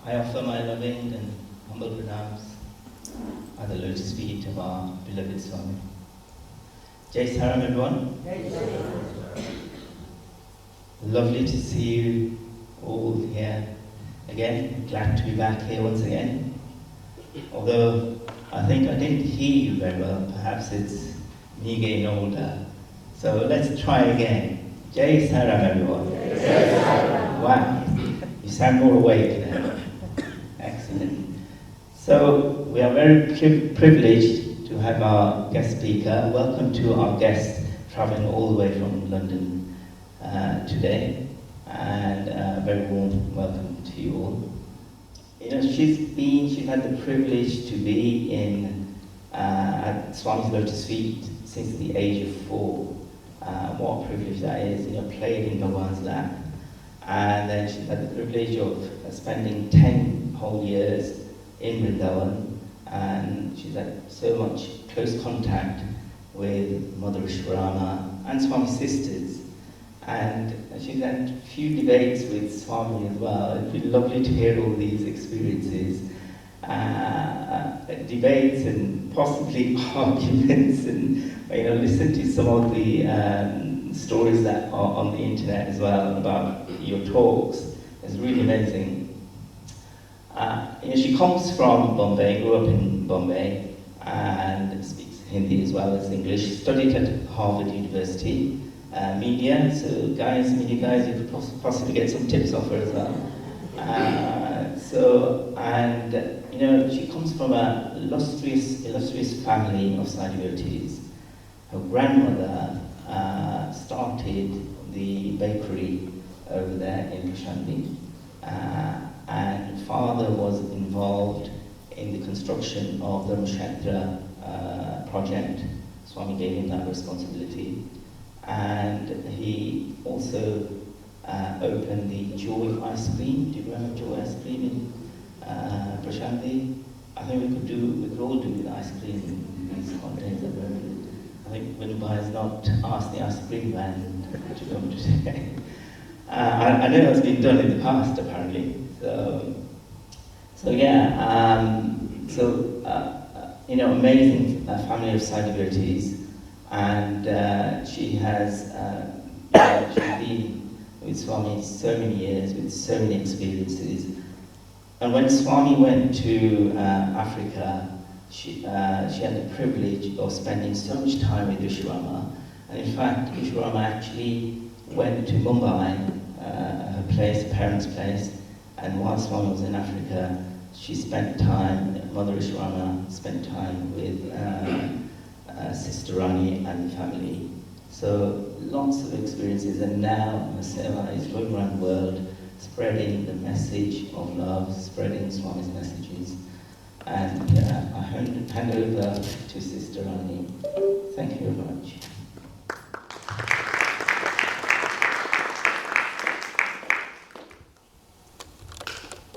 I offer my loving and humble pranams at the lotus feet of our beloved Swami. Jai Saram, everyone. Jai Saram. Lovely to see you all here again. Glad to be back here once again. Although I think I didn't hear you very well. Perhaps it's me getting older. So let's try again. Jai Saram, everyone. Jai Saram. Wow, you sound more awake now. Excellent. So we are very privileged to have our guest speaker. Welcome to our guest traveling all the way from London today, and a very warm welcome to you all. You know, she's had the privilege to be at Swami's lotus feet since the age of 4. What a privilege that is, you know, played in Bhagawan's lap. And then she's had the privilege of spending 10 whole years in Vrindavan, and she's had so much close contact with Mother Easwaramma and Swami's sisters. And she's had a few debates with Swami as well. It'd be lovely to hear all these experiences, debates and possibly arguments, and listen to some of the stories that are on the internet as well about your talks. It's really amazing. She comes from Bombay, grew up in Bombay, and speaks Hindi as well as English. Studied at Harvard University. Media, so media guys, you could possibly get some tips off her as well. She comes from a illustrious family of Sai devotees. Her grandmother started the bakery over there in Prashanthi, and father was involved in the construction of the Moksha project. Swami gave him that responsibility. And he also opened the Joy ice cream. Do you remember Joy ice cream in Prashanthi? I think we could all do with ice cream in these holidays. I think Winba has not asked the ice cream man to come today. I know it's been done in the past apparently. Amazing family of Sai devotees. And she has been with Swami so many years, with so many experiences. And when Swami went to Africa, she had the privilege of spending so much time with Easwaramma. And in fact, Easwaramma actually went to Mumbai, her parents' place, and while Swami was in Africa, Mother Easwaramma spent time with Sister Rani and the family. So lots of experiences, and now Seva is going around the world spreading the message of love, spreading Swami's messages. And I hand over to Sister Rani. Thank you very much.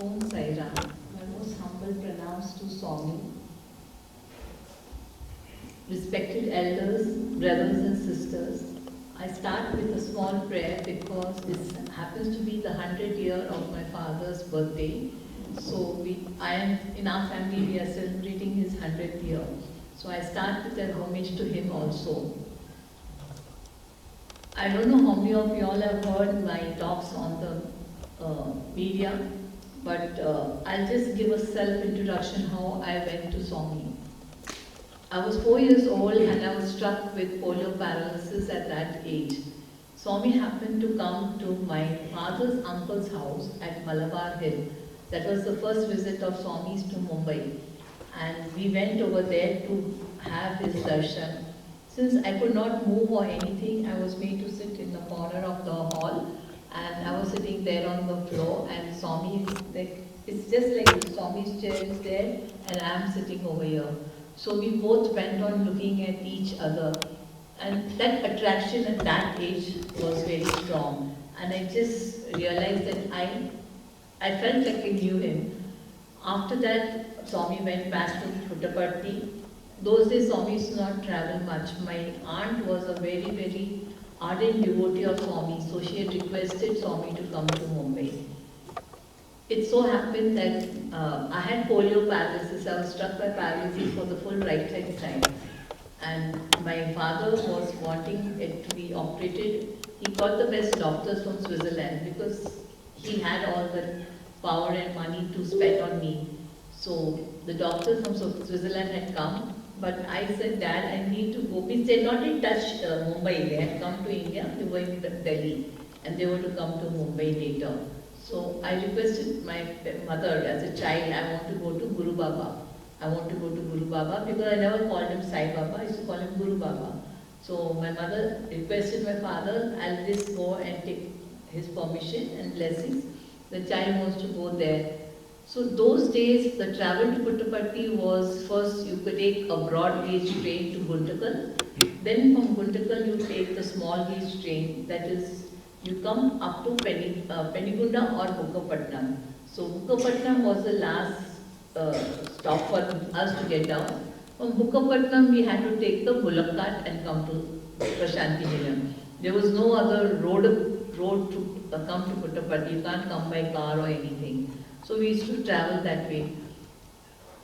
Om Sai Ram. My most humble pranams to Swami. Respected elders, brothers and sisters, I start with a small prayer because this happens to be the 100th year of my father's birthday. So in our family we are celebrating his 100th year. So I start with a homage to him also. I don't know how many of you all have heard my talks on the media, but I'll just give a self-introduction how I went to Swami. I was 4 years old and I was struck with polio paralysis at that age. Swami happened to come to my father's uncle's house at Malabar Hill. That was the first visit of Swami's to Mumbai. And we went over there to have his darshan. Since I could not move or anything, I was made to sit in the corner of the hall. And I was sitting there on the floor, and Swami, it's just like Swami's chair is there and I am sitting over here. So we both went on looking at each other, and that attraction at that age was very strong. And I just realized that I felt like I knew him. After that, Swami went back to Puttaparthi. Those days Swami used to not travel much. My aunt was a very, very ardent devotee of Swami, so she had requested Swami to come to Mumbai. it so happened that I had polio paralysis. I was struck by paralysis for the full right hand side. And my father was wanting it to be operated. He got the best doctors from Switzerland because he had all the power and money to spend on me. So the doctors from Switzerland had come, but I said, Dad, I need to go. Means they had not yet touched Mumbai. They had come to India. They were in Delhi, and they were to come to Mumbai later. So I requested my mother as a child, I want to go to Guru Baba. I want to go to Guru Baba because I never called him Sai Baba, I used to call him Guru Baba. So my mother requested my father, I'll just go and take his permission and blessings. The child wants to go there. So those days, the travel to Puttaparthi was first you could take a broad gauge train to Guntakal. Then from Guntakal you take the small gauge train, that is, you come up to Penigunda or Bukkapatnam. So Bukkapatnam was the last stop for us to get down. From Bukkapatnam we had to take the bullock cart and come to Prashanti Nilayam. There was no other road to come to Puttaparthi. You can't come by car or anything. So we used to travel that way.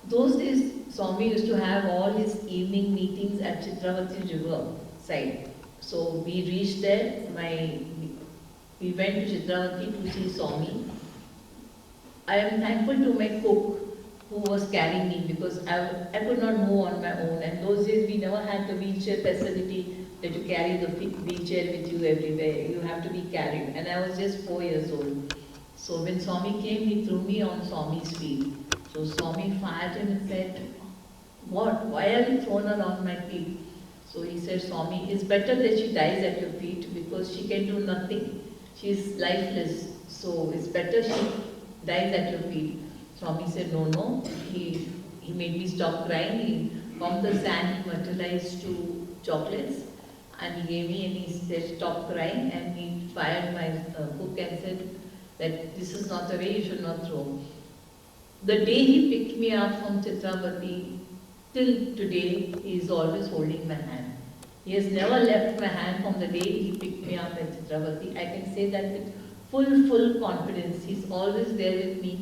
Those days Swami used to have all his evening meetings at Chitravati River side. So we reached there, we went to Chitravati to see Swami. I am thankful to my cook who was carrying me because I could not move on my own, and those days we never had the wheelchair facility that you carry the wheelchair with you everywhere. You have to be carried, and I was just 4 years old. So when Swami came, he threw me on Swami's feet. So Swami fired him and said, "What? Why are you thrown her on my feet?" So he said, "Swami, it's better that she dies at your feet because she can do nothing. She is lifeless. So it's better she dies at your feet." Swami said, no. He made me stop crying. He, from the sand, he materialized 2 chocolates and he gave me and he said, "Stop crying." And he fired my cook and said that this is not the way, you should not throw. The day he picked me up from Chitravati, till today, he is always holding my hand. He has never left my hand from the day he picked me up at Chitravati. I can say that with full confidence. He's always there with me.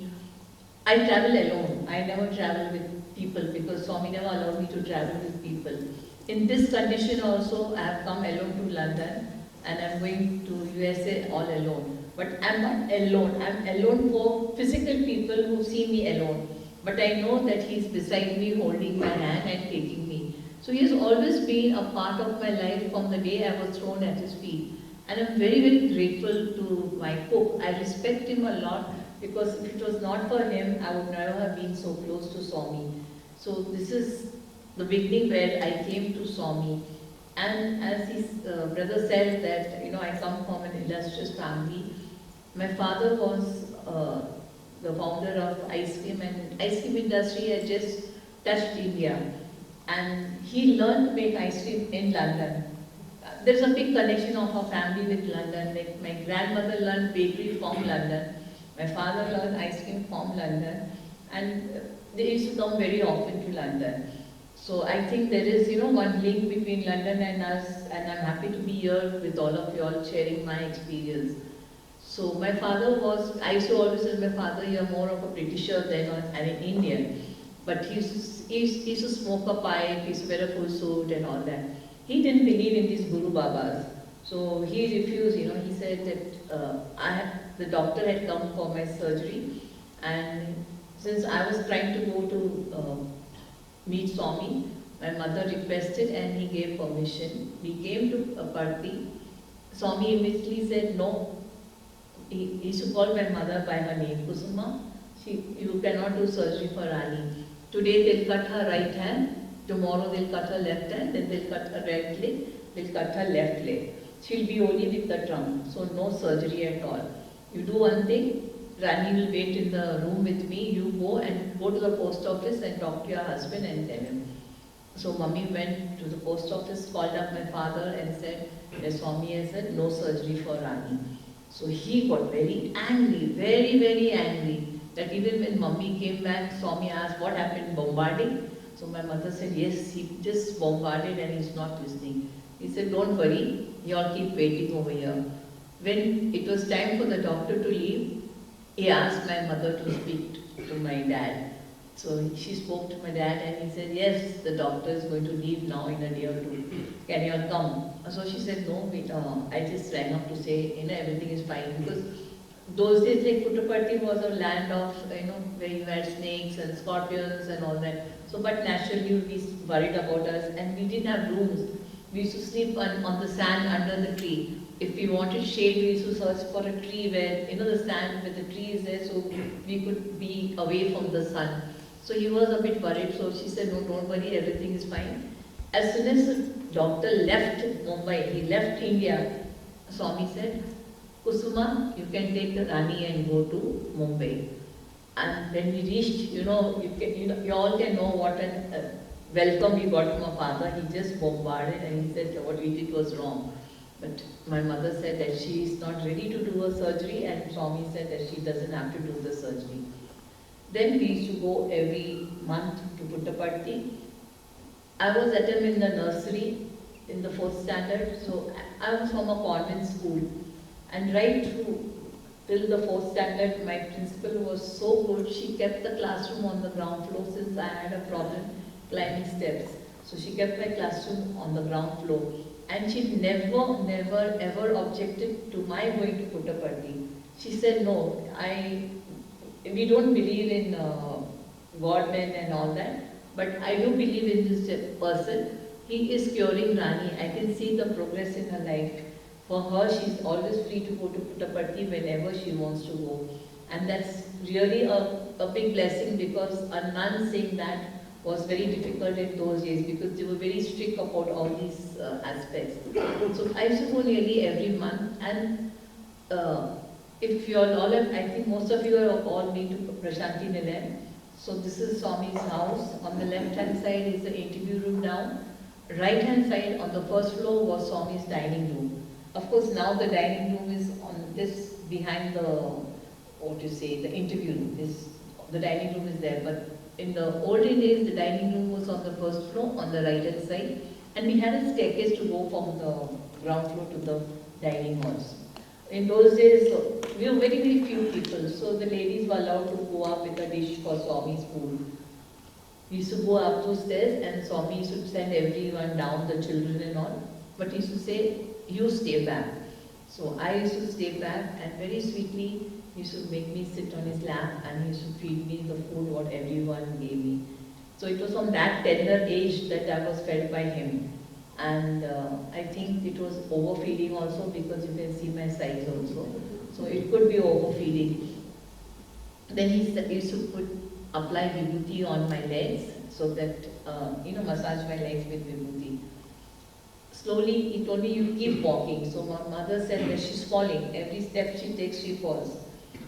I travel alone. I never travel with people because Swami never allowed me to travel with people. In this condition also, I have come alone to London and I'm going to USA all alone. But I'm not alone. I'm alone for physical people who see me alone. But I know that he's beside me, holding my hand and taking me. So he has always been a part of my life from the day I was thrown at his feet. And I'm very grateful to my cook. I respect him a lot because if it was not for him, I would never have been so close to Swami. So this is the beginning where I came to Swami. And as his brother said that, I come from an illustrious family. My father was the founder of ice cream, and ice cream industry had just touched India. And he learned to make ice cream in London. There's a big connection of our family with London. Like my grandmother learned bakery from London. My father learned ice cream from London. And they used to come very often to London. So I think there is, one link between London and us, and I'm happy to be here with all of you all sharing my experience. So my father was, I used to always tell my father, you're more of a Britisher than an Indian. But he used to smoke a pipe, he used to wear a full suit and all that. He didn't believe in these Guru Babas. So he refused, he said that the doctor had come for my surgery, and since I was trying to go to meet Swami, my mother requested and he gave permission. We came to Parthi. Swami immediately said no. He used to call my mother by her name, Kusuma. You cannot do surgery for Rani. Today they'll cut her right hand, tomorrow they'll cut her left hand, then they'll cut her right leg, they'll cut her left leg. She'll be only with the trunk, so no surgery at all. You do one thing, Rani will wait in the room with me, you go to the post office and talk to your husband and tell him. So mummy went to the post office, called up my father and said, yes, Swami has said no surgery for Rani. So he got very angry, very angry. That even when mummy came back, Swami asked, what happened, bombarding? So my mother said, yes, he just bombarded and he's not listening. He said, don't worry, you all keep waiting over here. When it was time for the doctor to leave, he asked my mother to speak to my dad. So she spoke to my dad and he said, yes, the doctor is going to leave now in a day or two. Can you all come? So she said, no, I just rang up to say, everything is fine. Because those days, like Puttaparthi was a land of, where you had snakes and scorpions and all that. So, but naturally you would be worried about us, and we didn't have rooms. We used to sleep on the sand under the tree. If we wanted shade, we used to search for a tree where, the sand with the tree is there, so we could be away from the sun. So he was a bit worried, so she said, no, don't worry, everything is fine. As soon as the doctor left Mumbai, he left India, Swami said, Kusuma, you can take the Rani and go to Mumbai. And when we reached, you all can know what a welcome we got from our father. He just bombarded and he said what we did was wrong. But my mother said that she is not ready to do a surgery, and Swami said that she doesn't have to do the surgery. Then we used to go every month to Puttaparthi. I was at him in the nursery in the 4th standard, so I was from a convent school. And right through till the 4th standard, my principal was so good. She kept the classroom on the ground floor since I had a problem climbing steps. So she kept my classroom on the ground floor. And she never ever objected to my going to Puttaparthi. She said, no, we don't believe in God-men and all that, but I do believe in this person. He is curing Rani. I can see the progress in her life. For her, she's always free to go to Puttaparthi whenever she wants to go. And that's really a big blessing, because a nun saying that was very difficult in those days, because they were very strict about all these aspects. So I used to go nearly every month, and if you all have, I think most of you have all been to Prashanti Nilayam. So this is Swami's house. On the left hand side is the interview room down. Right hand side on the first floor was Swami's dining room. Of course now the dining room is on this behind the, the interview room. The dining room is there, but in the olden days, the dining room was on the first floor, on the right-hand side, and we had a staircase to go from the ground floor to the dining halls. In those days, we were very, very few people, so the ladies were allowed to go up with a dish for Swami's food. We used to go up those stairs, and Swami used to send everyone down, the children and all, but he used to say, you stay back. So I used to stay back, and very sweetly, he used to make me sit on his lap, and he used to feed me the food what everyone gave me. So it was from that tender age that I was fed by him. And I think it was overfeeding also, because you can see my size also. So it could be overfeeding. Then he used to apply vibhuti on my legs, so that, massage my legs with vibhuti. Slowly, he told me, you keep walking. So my mother said that she's falling. Every step she takes, she falls.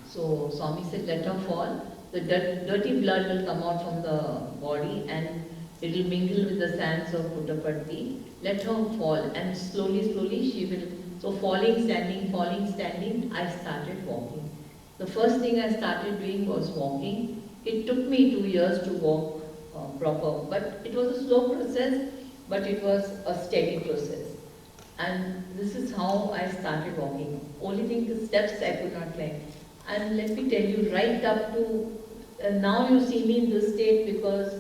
So Swami said, let her fall. The dirty blood will come out from the body, and it will mingle with the sands of Puttaparthi. Let her fall, and slowly she will. So falling, standing, I started walking. The first thing I started doing was walking. It took me 2 years to walk proper, but it was a slow process, but it was a steady process. And this is how I started walking. Only thing, the steps I could not climb. And let me tell you, right up to, now you see me in this state because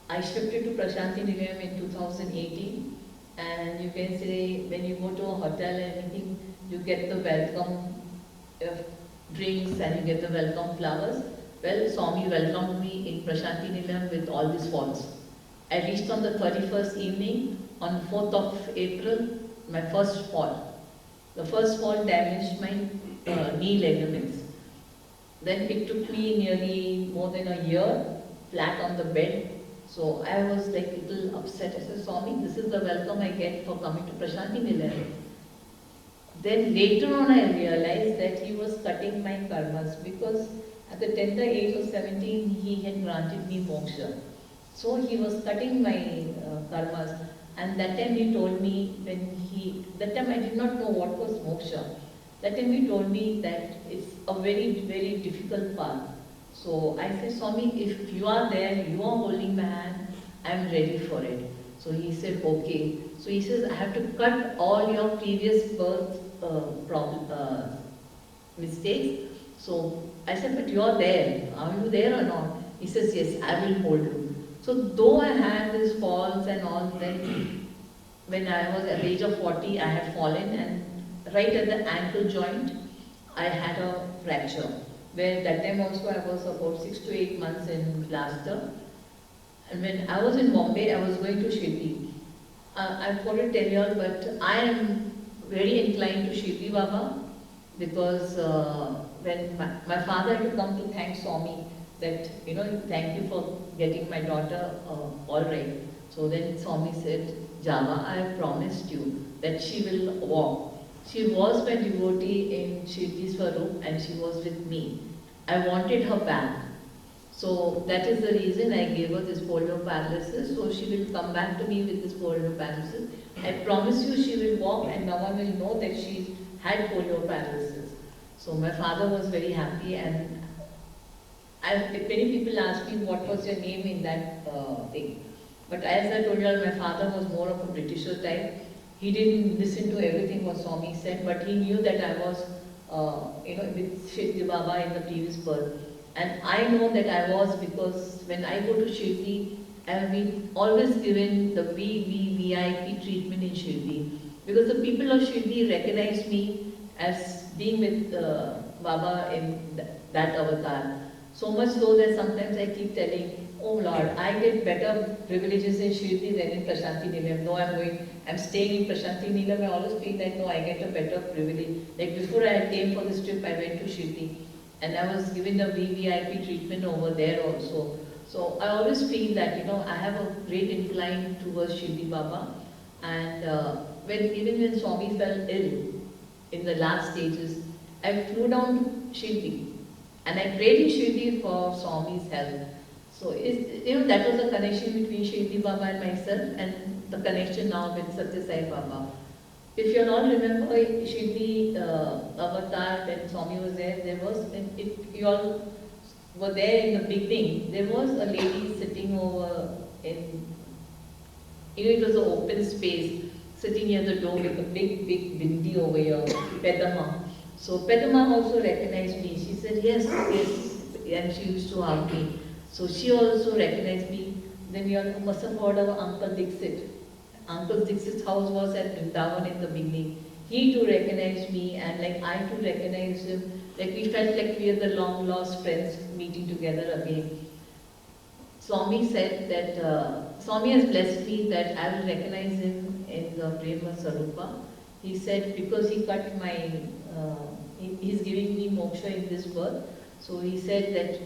I shifted to Prashanti Nilayam in 2018. And you can say, when you go to a hotel and anything, you get the welcome drinks and you get the welcome flowers. Well, Swami welcomed me in Prashanti Nilayam with all these falls. I reached on the 31st evening, on 4th of April, my first fall. The first fall damaged my knee ligaments. Then it took me nearly more than a year, flat on the bed. So I was like a little upset. I said, Swami, this is the welcome I get for coming to Prashanti Nilayam. Then later on I realized that he was cutting my karmas, because at the tender age of 17, he had granted me moksha. So he was cutting my karmas. And that time he told me, that time I did not know what was moksha. That time he told me that it's a very, very difficult path. So I said, Swami, if you are there, you are holding my hand, I am ready for it. So he said, okay. So he says, I have to cut all your previous birth mistakes. So I said, but you're there. Are you there or not? He says, yes, I will hold you. So though I had these falls and all, then when I was at the age of 40, I had fallen, and right at the ankle joint, I had a fracture. Where that time also I was about 6 to 8 months in Leicester. And when I was in Bombay, I was going to Shirdi. I forgot to tell you all, but I am very inclined to Shirdi Baba, because when my father had to come to thank Swami that, thank you for getting my daughter all right. So then Swami said, Java, I have promised you that she will walk. She was my devotee in Shirdi Swarup and she was with me. I wanted her back. So that is the reason I gave her this polio paralysis. So she will come back to me with this polio paralysis. I promise you she will walk and no one will know that she had polio paralysis. So my father was very happy, and many people ask me what was your name in that thing. But as I told you, my father was more of a Britisher type. He didn't listen to everything what Swami said, but he knew that I was, with Shirdi Baba in the previous birth. And I know that I was, because when I go to Shirdi, I have been always given the VIP treatment in Shirdi. Because the people of Shirdi recognize me as being with Baba in that avatar. So much so that sometimes I keep telling, oh Lord, I get better privileges in Shirdi than in Prashanti Nilayam. No, I'm staying in Prashanti Nilayam, I always feel like, no, I get a better privilege. Like before I came for this trip, I went to Shirdi and I was given the VVIP treatment over there also. So I always feel that, I have a great incline towards Shirdi Baba. And even when Swami fell ill in the last stages, I flew down to Shirdi. And I prayed in Shirdi for Swami's health. So, that was a connection between Shirdi Baba and myself, and the connection now with Satya Sai Baba. If you all remember Shirdi avatar, when Swami was there, if you all were there in the beginning, there was a lady sitting over in, it was an open space, sitting near the door with a big bindi over here, Pedama. So Pedama also recognized me. She said, yes, and she used to hug me. So she also recognized me. Then you all must have heard of Uncle Dixit. Uncle Dixit's house was at Vrindavan in the beginning. He too recognized me, and like I too recognized him. Like we felt like we were the long lost friends meeting together again. Swami said that, Swami has blessed me that I will recognize him in the Prema Sarupa. He said, because he cut my, he's giving me moksha in this birth. So he said that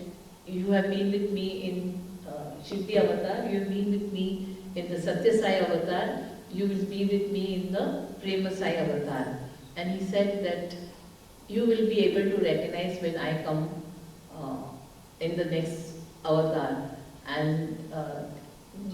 you have been with me in Shirdi avatar, you have been with me in the Satya Sai avatar, you will be with me in the Prema Sai avatar. And he said that you will be able to recognize when I come in the next avatar. And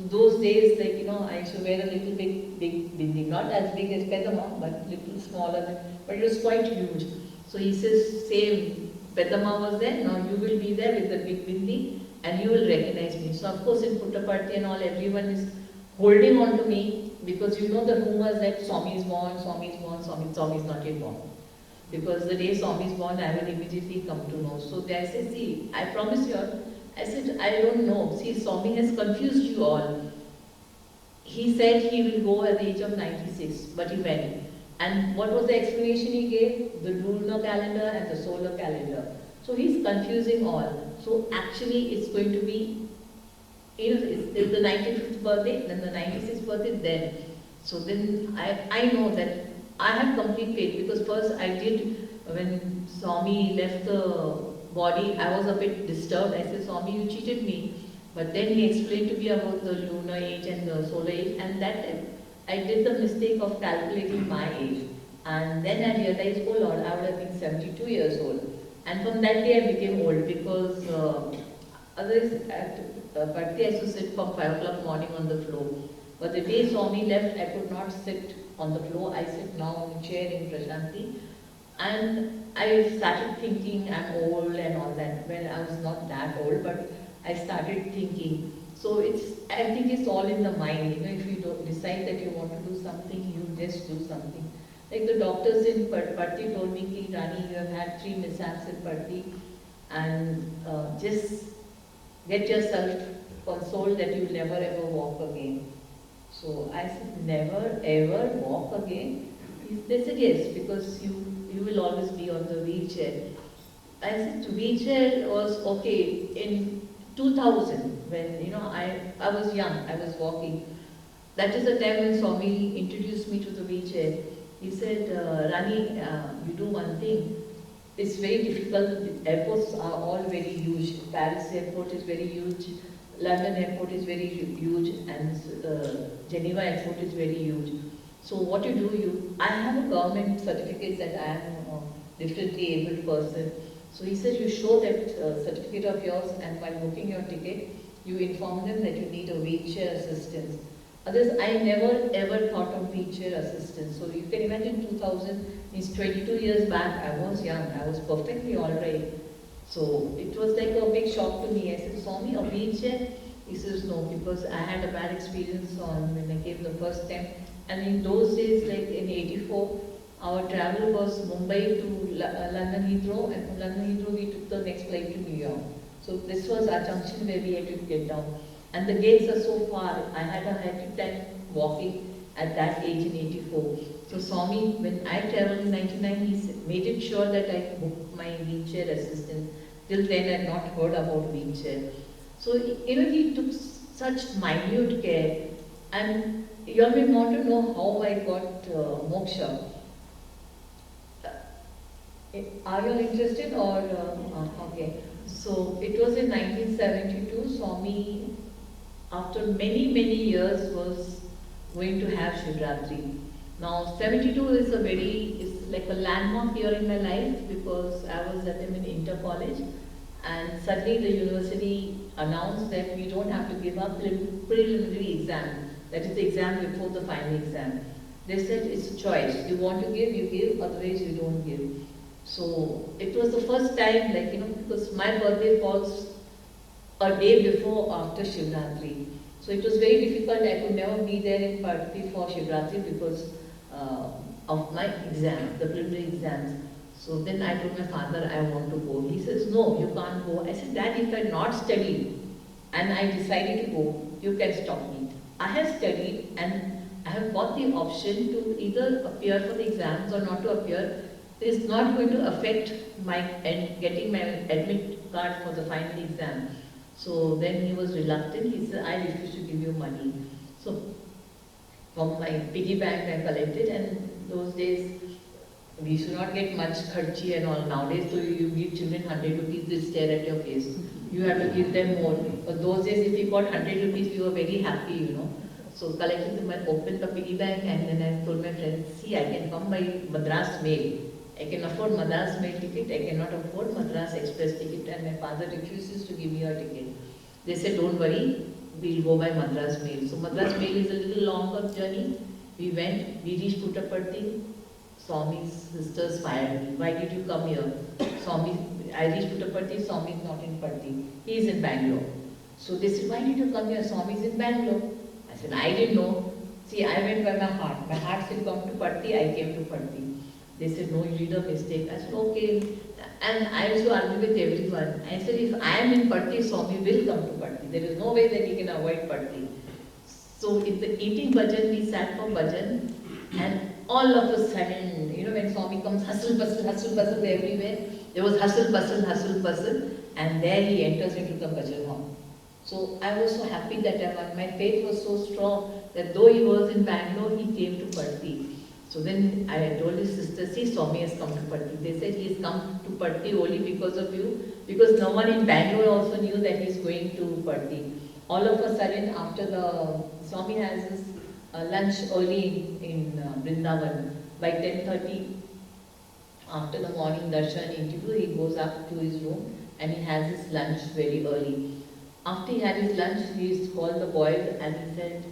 those days, like, I used to wear a little big bindi, not as big as Pedama, but little smaller, but it was quite huge. So he says, same, Pedama was there, now you will be there with the big bindi and you will recognize me. So of course in Puttaparthi and all, everyone is holding on to me, because the rumors that Swami is born, Swami is born, Swami is not yet born. Because the day Swami is born, I will immediately come to know. So they say, see, I promise you all, I said, I don't know. See, Swami has confused you all. He said he will go at the age of 96, but he went. And what was the explanation he gave? The lunar calendar and the solar calendar. So he's confusing all. So actually it's going to be, it's the 95th birthday, then the 96th birthday, then. So then I know that I have complete faith, because first I did, when Swami left the body, I was a bit disturbed. I said, Swami, you cheated me. But then he explained to me about the lunar age and the solar age, and that time I did the mistake of calculating my age. And then I realized, oh Lord, I would have been 72 years old. And from that day I became old, because otherwise at Bhakti I used to sit from 5 o'clock morning on the floor. But the day Swami left, I could not sit on the floor. I sit now in chair in Prashanti. And I started thinking I'm old and all that. Well, I was not that old, but I started thinking. So I think it's all in the mind. If you don't decide that you want to do something, you just do something. Like the doctors in Parthi told me, ki, Rani, you have had 3 mishaps in Parthi, and just get yourself consoled that you will never ever walk again. So I said, never ever walk again? They said, yes, because you will always be on the wheelchair. I said, wheelchair was okay in 2000 when, I was young, I was walking. That is the time when Swami introduced me to the wheelchair. He said, Rani, you do one thing. It's very difficult. The airports are all very huge. Paris airport is very huge. London airport is very huge, and Geneva airport is very huge. So what you do, I have a government certificate that I am a differently abled person. So he said, you show that certificate of yours, and while booking your ticket, you inform them that you need a wheelchair assistance. Others, I never ever thought of wheelchair assistance. So you can imagine 2000 means 22 years back, I was young, I was perfectly alright. So it was like a big shock to me. I said, Swami, a wheelchair? He says, no, because I had a bad experience on when I came the first time. And in those days, like in 84, our travel was Mumbai to London Heathrow, and from London Heathrow we took the next flight to New York. So this was our junction where we had to get down. And the gates are so far. I had a hectic time walking at that age in 84. So Swami, when I traveled in 99, he made it sure that I booked my wheelchair assistance. Till then I had not heard about wheelchair. So, he took such minute care. And you all may want to know how I got moksha. Are you all interested or, okay. So it was in 1972, Swami, after many years, was going to have shivratri. Now 72 is like a landmark year in my life, because I was at them in inter college, and suddenly the university announced that we don't have to give up preliminary exam, that is the exam before the final exam. They said it's a choice, you want to give, you give, otherwise you don't give. So it was the first time, because my birthday falls a day before after Shivratri. So it was very difficult. I could never be there in Parthi for Shivratri because of my exam, the preliminary exams. So then I told my father, I want to go. He says, no, you can't go. I said, Dad, if I not studied and I decided to go, you can stop me. I have studied and I have got the option to either appear for the exams or not to appear. It is not going to affect my getting my admit card for the final exam. So then he was reluctant. He said, I refuse to give you money. So from my piggy bank I collected, and those days we should not get much kharchi and all. Nowadays, so you give children 100 rupees, they stare at your face. You have to give them more. But those days, if you got 100 rupees, you were very happy, So collected them, I opened the piggy bank, and then I told my friends, see, I can come by Madras mail. I can afford Madras mail ticket, I cannot afford Madras express ticket, and my father refuses to give me a ticket. They said, don't worry, we'll go by Madras mail. So Madras mail is a little longer journey. We went, we reached Puttaparthi. Swami's sisters fired me. Why did you come here? Swami, I reached Puttaparthi, Swami is not in Parthi. He is in Bangalore. So they said, why did you come here? Swami is in Bangalore. I said, I didn't know. See, I went by my heart. My heart said, come to Parthi, I came to Parthi. They said, no, you did a mistake. I said, okay. And I used to argue with everyone. I said, if I am in Parthi, Swami will come to Parthi. There is no way that he can avoid Parthi. So in the eating bhajan, we sat for bhajan, and all of a sudden, when Swami comes, hustle, bustle everywhere. There was hustle, bustle, and there he enters into the bhajan hall. So I was so happy that my faith was so strong that though he was in Bangalore, he came to Parthi. So then I told his sister, see, Swami has come to Parthi. They said he has come to Parthi only because of you, because no one in Bangalore also knew that he is going to Parthi. All of a sudden, after the Swami has his lunch early in Vrindavan, by 10:30, after the morning darshan interview, he goes up to his room and he has his lunch very early. After he had his lunch, he called the boys and he said,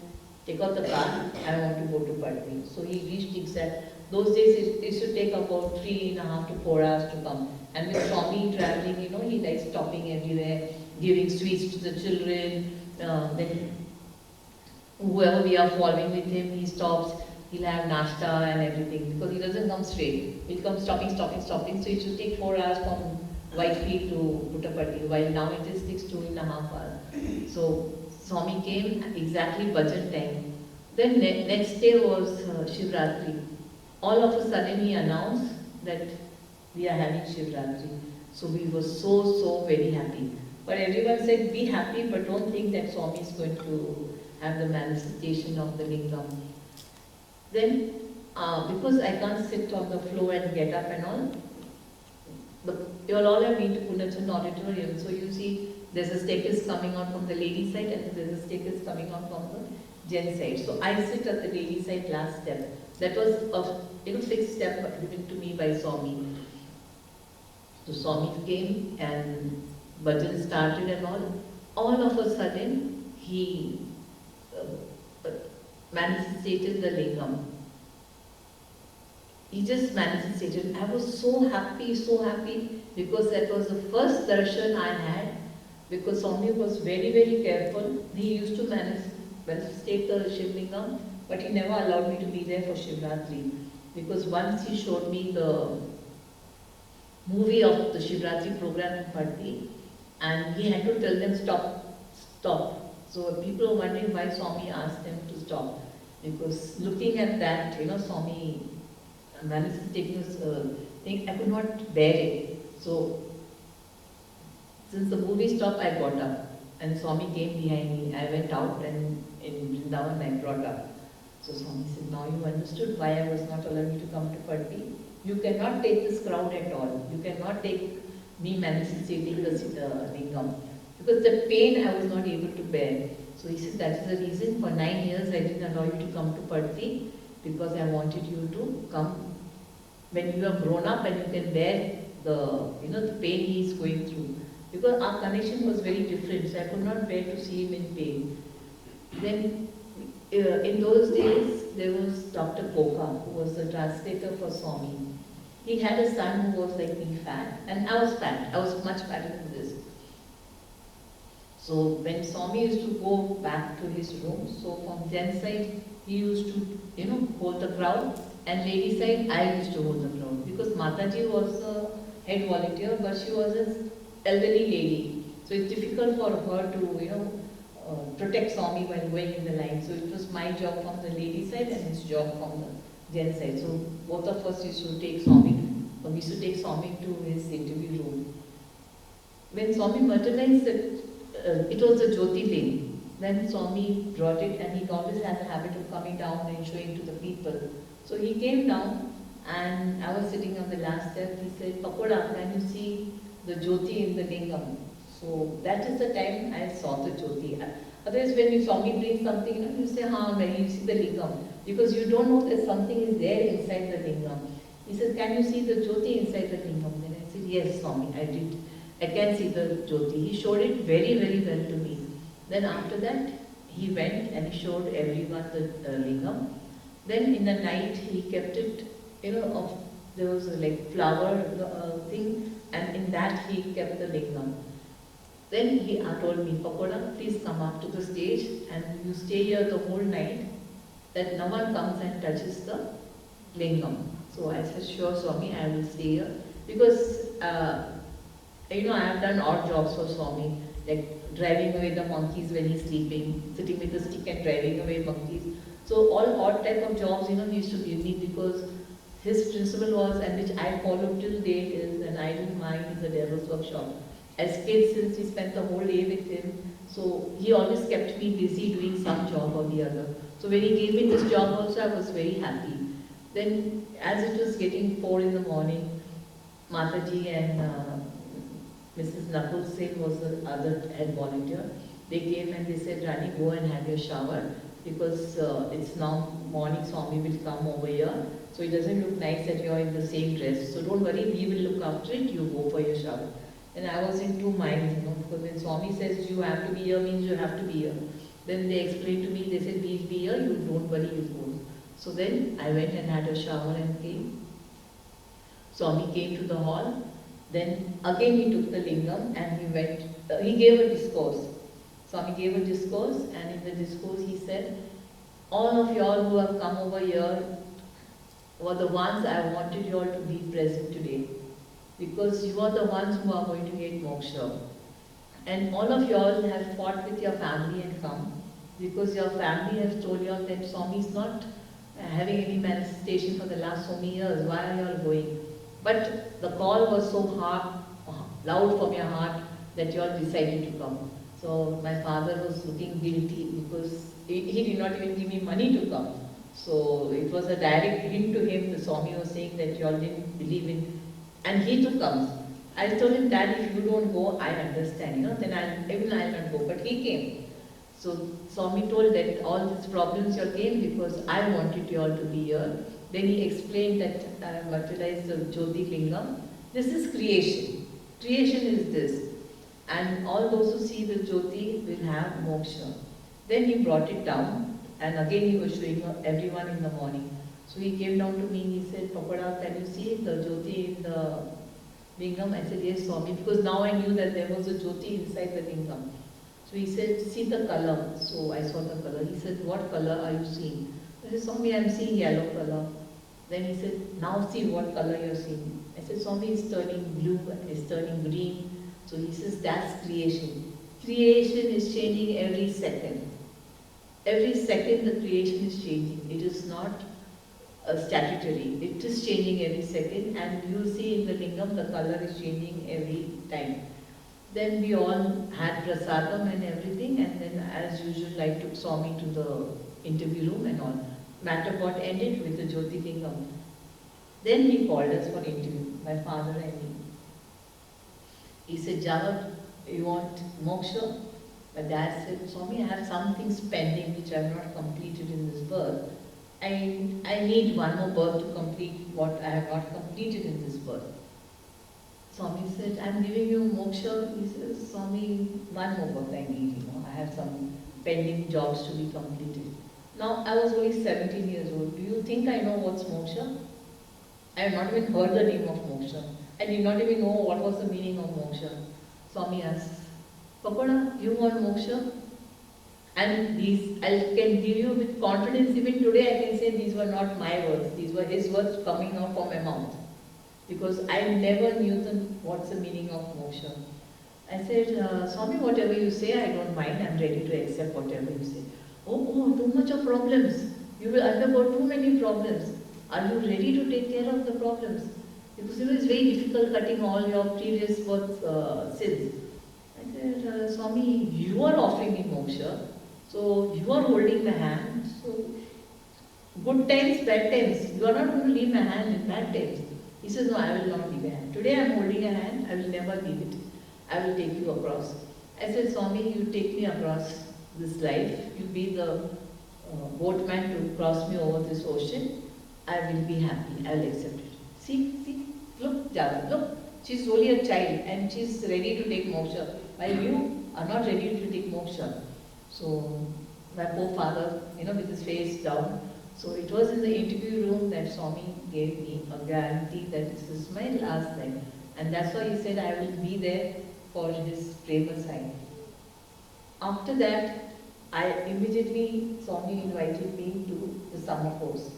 take out the car, I want to go to Parthi. So he reached exact. Those days it used to take about 3.5 to 4 hours to come. And with Swami traveling, he likes stopping everywhere, giving sweets to the children. Then whoever we are following with him, he stops. he'll have nashta and everything, because he doesn't come straight. He'll come stopping. So it should take 4 hours from Whitefield to Puttaparthi, while now it just takes 2.5 hours. So Swami came exactly budget time. Then next day was Shivratri. All of a sudden he announced that we are having Shivratri. So we were so very happy. But everyone said, be happy, but don't think that Swami is going to have the manifestation of the lingam. Then, because I can't sit on the floor and get up and all, you all have been to Punachan auditorium, so you see there's a staircase coming out from the lady side and there's a staircase coming out from the gent side. So I sit at the lady side last step. That was a fixed step given to me by Swami. So Swami came and bhajan started and all. All of a sudden, he manifested the lingam. He just manifested. I was so happy, because that was the first darshan I had, because Swami was very careful. He used to manifestate the Shiv lingam, but he never allowed me to be there for Shivratri, because once he showed me the movie of the Shivratri program in Parthi, and he had to tell them stop. So people were wondering why Swami asked them to stop, because looking at that, Swami manifesting this thing, I could not bear it. So since the movie stopped, I got up, and Swami came behind me. I went out, and in Vrindavan I brought up. So Swami said, now you understood why I was not allowed you to come to Parthi. You cannot take this crowd at all. You cannot take me manifesting the lingam, because the pain I was not able to bear. So he said, that is the reason for 9 years I didn't allow you to come to Parthi, because I wanted you to come when you have grown up and you can bear the pain he is going through. Because our connection was very different, so I could not bear to see him in pain. Then in those days, there was Dr. Koka, who was the translator for Swami. He had a son who was like me, fat, and I was fat. I was much fatter than this. So when Swami used to go back to his room, so from gent side, he used to, hold the crowd, and lady side, I used to hold the crowd. Because Mataji was the head volunteer, but she was an elderly lady. So it's difficult for her to, protect Swami while going in the line. So it was my job from the lady side and his job from the gent side. So both of us used to take Swami, we used to take Swami to his interview room. When Swami materialized it was a Jyotirling. Then Swami brought it, and he always had the habit of coming down and showing to the people. So he came down, and I was sitting on the last step. He said, Pakoda, can you see the Jyoti in the lingam? So that is the time I saw the Jyoti. Otherwise, when Swami brings something, you say, when you see the lingam, because you don't know that something is there inside the lingam. He said, can you see the Jyoti inside the lingam? Then I said, yes, Swami, I did. I can see the Jyoti. He showed it very well to me. Then after that, he went and he showed everyone the lingam. Then in the night, he kept it, there was a like flower thing, and in that he kept the lingam. Then he told me, Pakoda, please come up to the stage and you stay here the whole night, that no one comes and touches the lingam. So I said, sure, Swami, I will stay here. Because, I have done odd jobs for Swami, like driving away the monkeys when he's sleeping, sitting with a stick and driving away monkeys. So all odd type of jobs, he used to give me, because his principle was, and which I followed till date, is an idle mind is a devil's workshop. As kids, since we spent the whole day with him, so he always kept me busy doing some job or the other. So when he gave me this job also, I was very happy. Then as it was getting 4 in the morning, Mataji and Mrs. Nakul Singh was the other head volunteer. They came and they said, Rani, go and have your shower, because it's now morning, Swami will come over here. So it doesn't look nice that you're in the same dress. So don't worry, we will look after it, you go for your shower. And I was in 2 minds, because when Swami says you have to be here, means you have to be here. Then they explained to me, they said, we'll be here, you don't worry, you go. So then I went and had a shower and came. Swami came to the hall. Then again he took the lingam and he went, he gave a discourse. Swami gave a discourse, and in the discourse he said, All of y'all who have come over here were the ones I wanted you all to be present today. Because you are the ones who are going to get moksha. And all of y'all have fought with your family and come. Because your family has told you all that Swami is not having any manifestation for the last so many years. Why are you all going? But the call was so loud from your heart that you all decided to come. So my father was looking guilty because he did not even give me money to come. So it was a direct hint to him. The Swami was saying that you all didn't believe in, and he too comes. I told him, Dad, if you don't go, I understand, then I'll not go. But he came. So Swami told that all these problems you all came because I wanted you all to be here. Then he explained that I have materialized the Jyoti lingam. This is creation. Creation is this. And all those who see the Jyoti will have moksha. Then he brought it down, and again he was showing everyone in the morning. So he came down to me and he said, Papada, can you see the Jyoti in the lingam? I said, yes, Swami, because now I knew that there was a Jyoti inside the lingam. So he said, see the color. So I saw the color. He said, what color are you seeing? I said, Swami, I am seeing yellow color. Then he said, now see what color you are seeing. I said, Swami, it's turning blue, it's turning green. So he says, that's creation. Creation is changing every second. Every second the creation is changing. It is not statutory. It is changing every second, and you see in the lingam the color is changing every time. Then we all had prasadam and everything, and then as usual I took Swami to the interview room and all. Matter got ended with the Jyoti lingam. Then he called us for interview, my father and me. He said, Java, you want moksha? My dad said, Swami, I have some things pending which I have not completed in this birth. I need one more birth to complete what I have not completed in this birth. Swami said, I am giving you moksha. He says, Swami, one more birth I need, I have some pending jobs to be completed. Now, I was only 17 years old. Do you think I know what's moksha? I have not even heard the name of moksha. I did not even know what was the meaning of moksha. Swami asked, Papada, you want moksha? And these, I can give you with confidence, even today I can say these were not my words. These were his words coming out from my mouth. Because I never knew what's the meaning of moksha. I said, Swami, whatever you say, I don't mind. I'm ready to accept whatever you say. Oh, too much of problems. You will undergo too many problems. Are you ready to take care of the problems? Because it's very difficult cutting all your previous birth sins. I said, Swami, you are offering me moksha. So you are holding my hand. So good times, bad times. You are not going to leave my hand in bad times. He says, no, I will not leave a hand. Today I am holding a hand. I will never leave it. I will take you across. I said, Swami, you take me across this life. You be the boatman to cross me over this ocean. I will be happy. I will accept it. See, look, Java, look. She's only a child and she's ready to take moksha. While you are not ready to take moksha. So my poor father, with his face down. So it was in the interview room that Swami gave me a guarantee that this is my last life. And that's why he said I will be there for his prema sign. After that, Swami invited me to the summer course.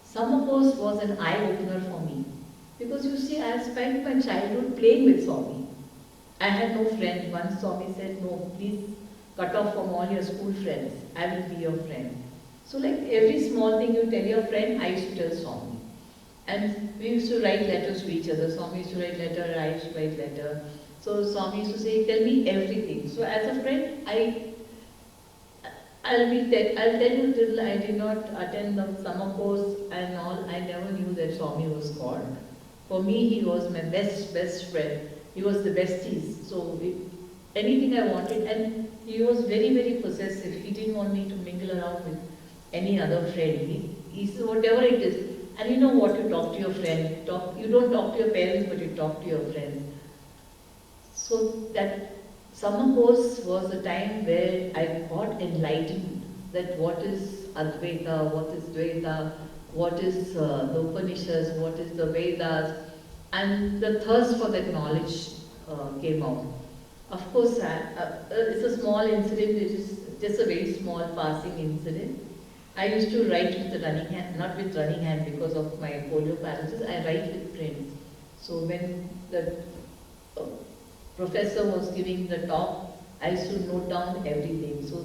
Summer course was an eye-opener for me. Because you see, I spent my childhood playing with Swami. I had no friend. Once Swami said, no, please cut off from all your school friends. I will be your friend. So like every small thing you tell your friend, I used to tell Swami. And we used to write letters to each other. Swami used to write letter, I used to write letter. So Swami used to say, tell me everything. So as a friend, I'll tell you till I did not attend the summer course and all, I never knew that Swami was God. For me, he was my best friend. He was the besties. So anything I wanted, and he was very, very possessive. He didn't want me to mingle around with any other friend. He said, whatever it is, and you know what, you talk to your friend. You don't talk to your parents, but you talk to your friends. So that summer course was a time where I got enlightened that what is Advaita, what is Dvaita, what is the Upanishads, what is the Vedas, and the thirst for that knowledge came out. Of course, it's a small incident, it is just a very small passing incident. I used to write with the running hand, not with running hand because of my polio paralysis, I write with pen. So when the professor was giving the talk, I used to note down everything. So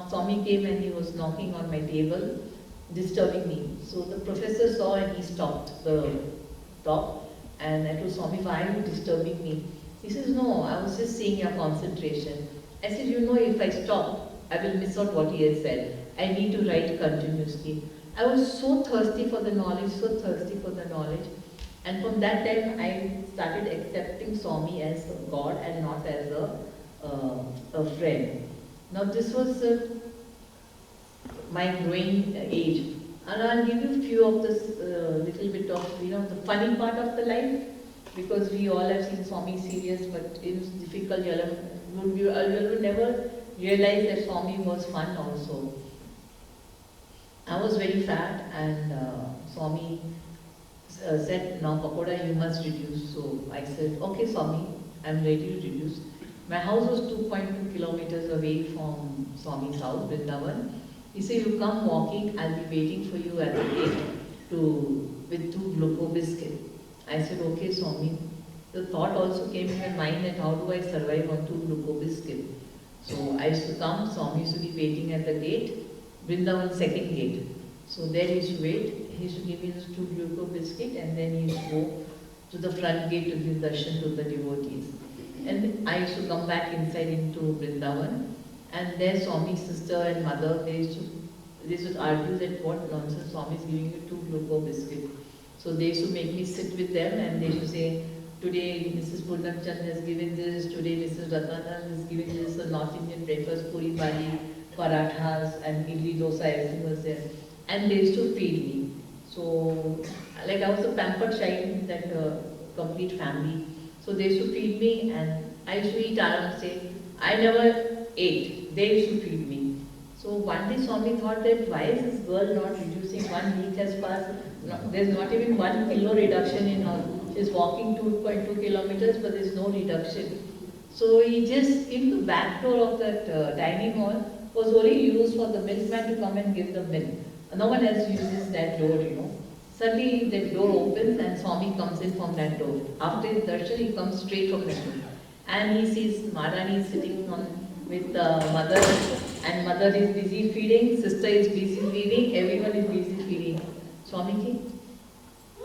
Swami came and he was knocking on my table, disturbing me. So the professor saw and he stopped the talk. And I told Swami, why are you disturbing me? He says, no, I was just seeing your concentration. I said, you know, if I stop, I will miss out what he has said. I need to write continuously. I was so thirsty for the knowledge, so thirsty for the knowledge. And from that time, I started accepting Swami as a God and not as a friend. Now this was my growing age. And I'll give you a few of this little bit of, the funny part of the life, because we all have seen Swami serious, but it was difficult. You will never realize that Swami was fun also. I was very fat and Swami said, now Pakoda, you must reduce. So I said, okay Swami, I'm ready to reduce. My house was 2.2 kilometers away from Swami's house, Vrindavan. He said, you come walking, I'll be waiting for you at the gate with 2 glucose biscuits. I said, okay Swami. The thought also came in my mind that how do I survive on 2 glucose biscuits. So I used to come, Swami used to be waiting at the gate, Vrindavan second gate. So there he used to wait, he used to give me those 2 glucose biscuits and then he used to go to the front gate to give darshan to the devotees. And I used to come back inside into Vrindavan. And there Swami's sister and mother, they used to argue that what nonsense, Swami is giving you 2 glucose biscuits. So they used to make me sit with them and they used to say, today Mrs. Purnam Chand has given this, today Mrs. Ratnanand is giving this, a North Indian breakfast, puri bhali, parathas and idli dosa, everything was there. And they used to feed me. So, like I was a pampered child in that complete family. So they used to feed me and I used to eat aram say, I never ate, they used to feed me. So one day Swami thought that why is this girl not reducing? 1 week has passed, there's not even 1 kilo reduction in her. She's walking 2.2 kilometers but there's no reduction. So he just, in the back door of that dining hall was only used for the milkman to come and give the milk. No one else uses that door, Suddenly that door opens and Swami comes in from that door. After his darshan, he comes straight from that door. And he sees Maharani sitting with mother, and mother is busy feeding, sister is busy feeding, everyone is busy feeding. Swamiji,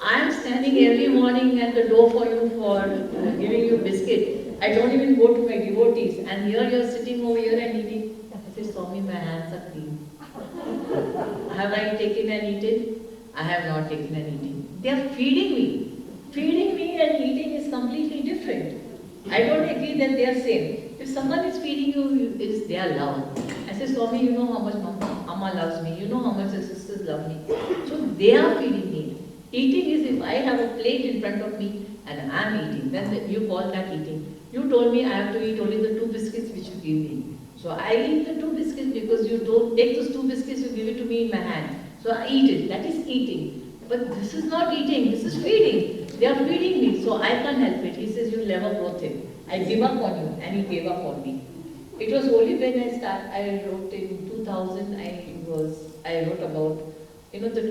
I am standing every morning at the door for you for giving you biscuit. I don't even go to my devotees, and here you are sitting over here and eating. I say, Swami, my hands are clean. Have I taken and eaten? I have not taken and eaten. They are feeding me. Feeding me and eating is completely different. I don't agree that they are same. If someone is feeding you, it is their love. I say, Swami, you know how much Amma loves me. You know how much the sisters love me. So they are feeding me. Eating is if I have a plate in front of me and I am eating. Then you call that eating. You told me I have to eat only the 2 biscuits which you give me. So I eat the 2 biscuits because you don't take those 2 biscuits, you give it to me in my hand. So I eat it. That is eating. But this is not eating. This is feeding. They are feeding me. So I can't help it. He says, you'll never grow thin. I give up on you. And he gave up on me. It was only when I wrote in 2000, I wrote about,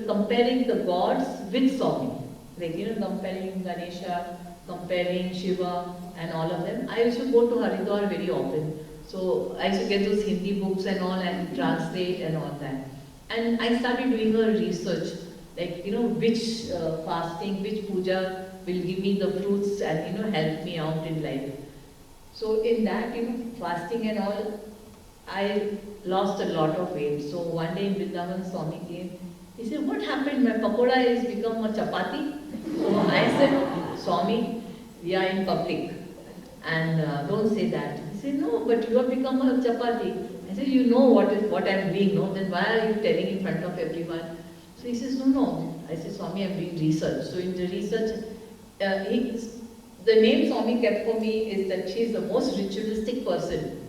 comparing the gods with Swami. Like, comparing Ganesha, comparing Shiva and all of them. I used to go to Haridwar very often. So I used to get those Hindi books and all and translate and all that. And I started doing a research, like, which fasting, which puja will give me the fruits and, help me out in life. So in that, fasting and all, I lost a lot of weight. So one day in Vrindavan, Swami came. He said, what happened? My pakoda has become a chapati. So I said, Swami, we are in public and don't say that. He said, no, but you have become a chapati. I said, you know what I am doing, no? Then why are you telling in front of everyone? So he says, no. I said, Swami, I am doing research. So in the research, the name Swami kept for me is that she is the most ritualistic person.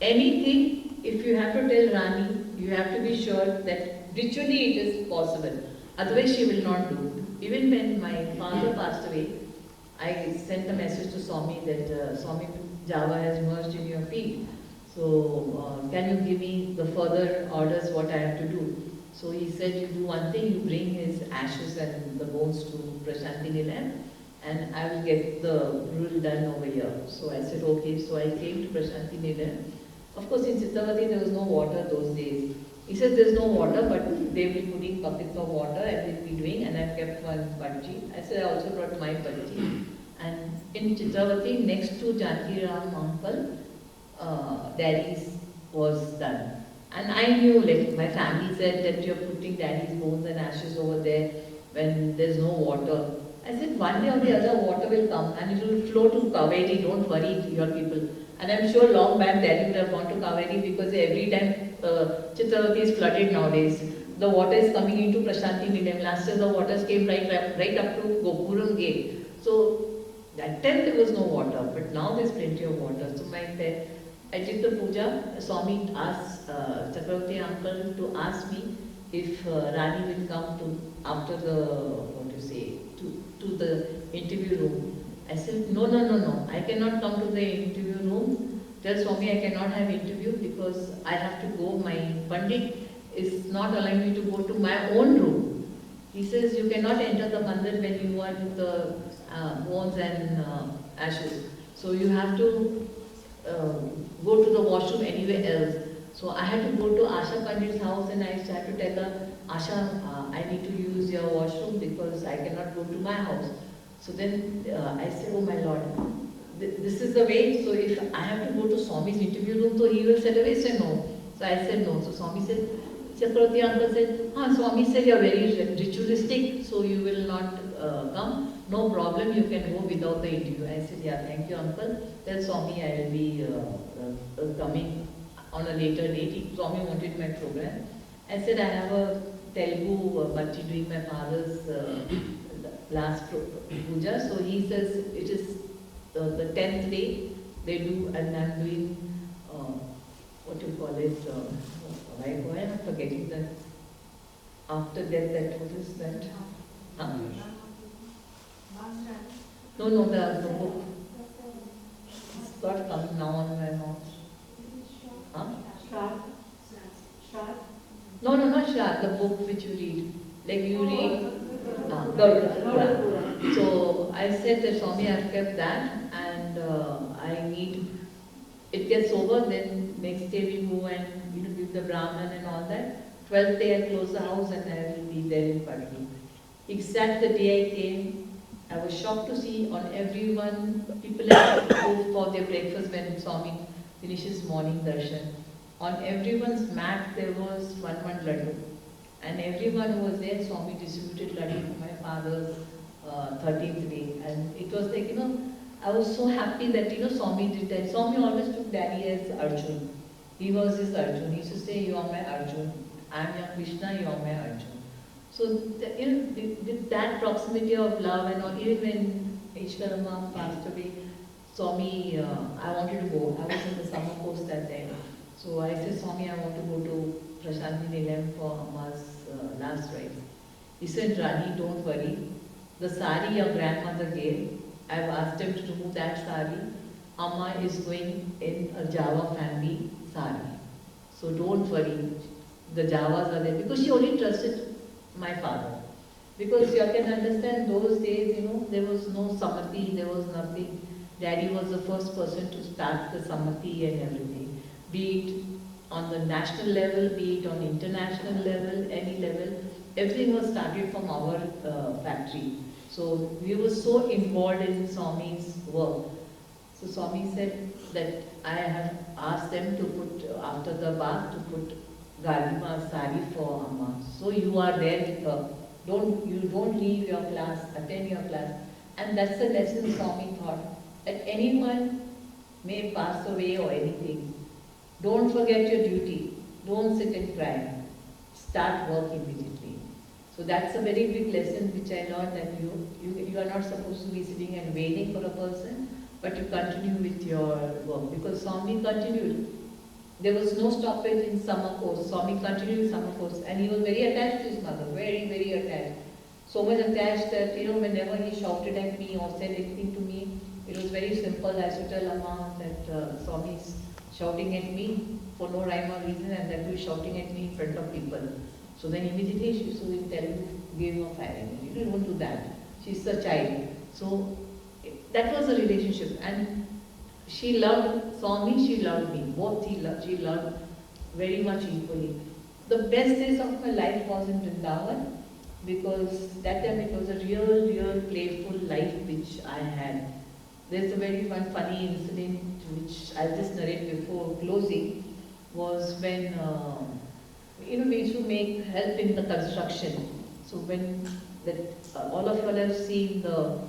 Anything, if you have to tell Rani, you have to be sure that ritually it is possible. Otherwise she will not do. Even when my father passed away, I sent a message to Swami that Swami Java has merged in your feet. So can you give me the further orders what I have to do? So he said, you do one thing, you bring his ashes and the bones to Prashanti Nilayam, and I will get the rule done over here. So I said, okay. So I came to Prashanti Nilayam. Of course, in Chittavati there was no water those days. He said, there's no water, but they will be putting buckets of water and they'll be doing, and I've kept one bhaji. I said, I also brought my bhaji. And in Chittavati, next to Janki Ram uncle, daddy's was done. And I knew, like my family said that you're putting daddy's bones and ashes over there when there's no water. I said, one day or the other water will come and it will flow to Kaveri, don't worry, your people. And I'm sure long back daddy would have gone to Kaveri because every time Chittavati is flooded nowadays, the water is coming into Prashanti Nilayam. Last year the waters came right up to Gopuram gate. So that time there was no water, but now there's plenty of water. So I did the puja. Swami asked Chakravarti uncle to ask me if Rani will come to after the to the interview room. I said no. I cannot come to the interview room. Tell Swami I cannot have interview because I have to go. My pandit is not allowing me to go to my own room. He says you cannot enter the mandir when you are with the bones and ashes. So you have to go to the washroom anywhere else. So I had to go to Asha Pandit's house and I had to tell her, Asha, I need to use your washroom because I cannot go to my house. So then I said, oh my Lord, this is the way. So if I have to go to Swami's interview room, so he will say away, say no. So I said no. So Swami said, Chakravarti uncle said, Swami said you're very ritualistic, so you will not come. No problem, you can go without the interview. I said, yeah, thank you uncle. Tell Swami I will be coming on a later date. Swami wanted my program. I said, I have a Telugu bhakti doing my father's last puja. So he says, it is the 10th day they do, and I'm doing, what you call it, why am I forgetting that? After death, that, what is that? No, the book. It's not coming now on my mouth. No, not Shraddha, the book which you read. Like you read Garuda. So I said that Swami, I've kept that and I need, it gets over, then next day we go and give the Brahman and all that. 12th day I close the house and I will be there in Padki. Exact the day I came, I was shocked to see on everyone, people have to go for their breakfast when Swami finishes morning darshan. On everyone's mat there was one laddu. And everyone who was there, Swami distributed laddu for my father's 13th day. And it was like, I was so happy that, Swami did that. Swami always took daddy as Arjun. He was his Arjun. He used to say, you are my Arjun. I am your Krishna, you are my Arjun. So, with that proximity of love and all, even when Easwaramma passed away, Swami, I wanted to go. I was in the summer course that time. So I said, Swami, I want to go to Prashanti Nilayam for Amma's last rites. He said, Rani, don't worry. The sari your grandmother gave, I've asked him to remove that sari. Amma is going in a Java family sari. So don't worry. The Javas are there. Because she only trusted my father. Because you can understand those days, there was no samadhi, there was nothing. Daddy was the first person to start the samadhi and everything. Be it on the national level, be it on international level, any level, everything was started from our factory. So we were so involved in Swami's work. So Swami said that I have asked them to put, after the bath, to put Galima sari for Amma. So you are there with her. You don't leave your class, attend your class. And that's the lesson Swami taught. That anyone may pass away or anything. Don't forget your duty. Don't sit and cry. Start work immediately. So that's a very big lesson which I learned, that you are not supposed to be sitting and waiting for a person, but you continue with your work. Because Swami continued. There was no stoppage in summer course. Swami continued with summer course, and he was very attached to his mother, very, very attached. So much attached that, whenever he shouted at me or said anything to me, it was very simple. I used to tell Amma that Swami is shouting at me for no rhyme or reason, and that was shouting at me in front of people. So then immediately she used to tell me, give him a firing. You don't do that. She's a child. So that was a relationship. And she saw me, she loved me. Both she loved very much equally. The best days of my life was in Vrindavan, because that time it was a real playful life which I had. There's a very one funny incident which I'll just narrate before closing, was when we used to help in the construction. So when all of you all have seen the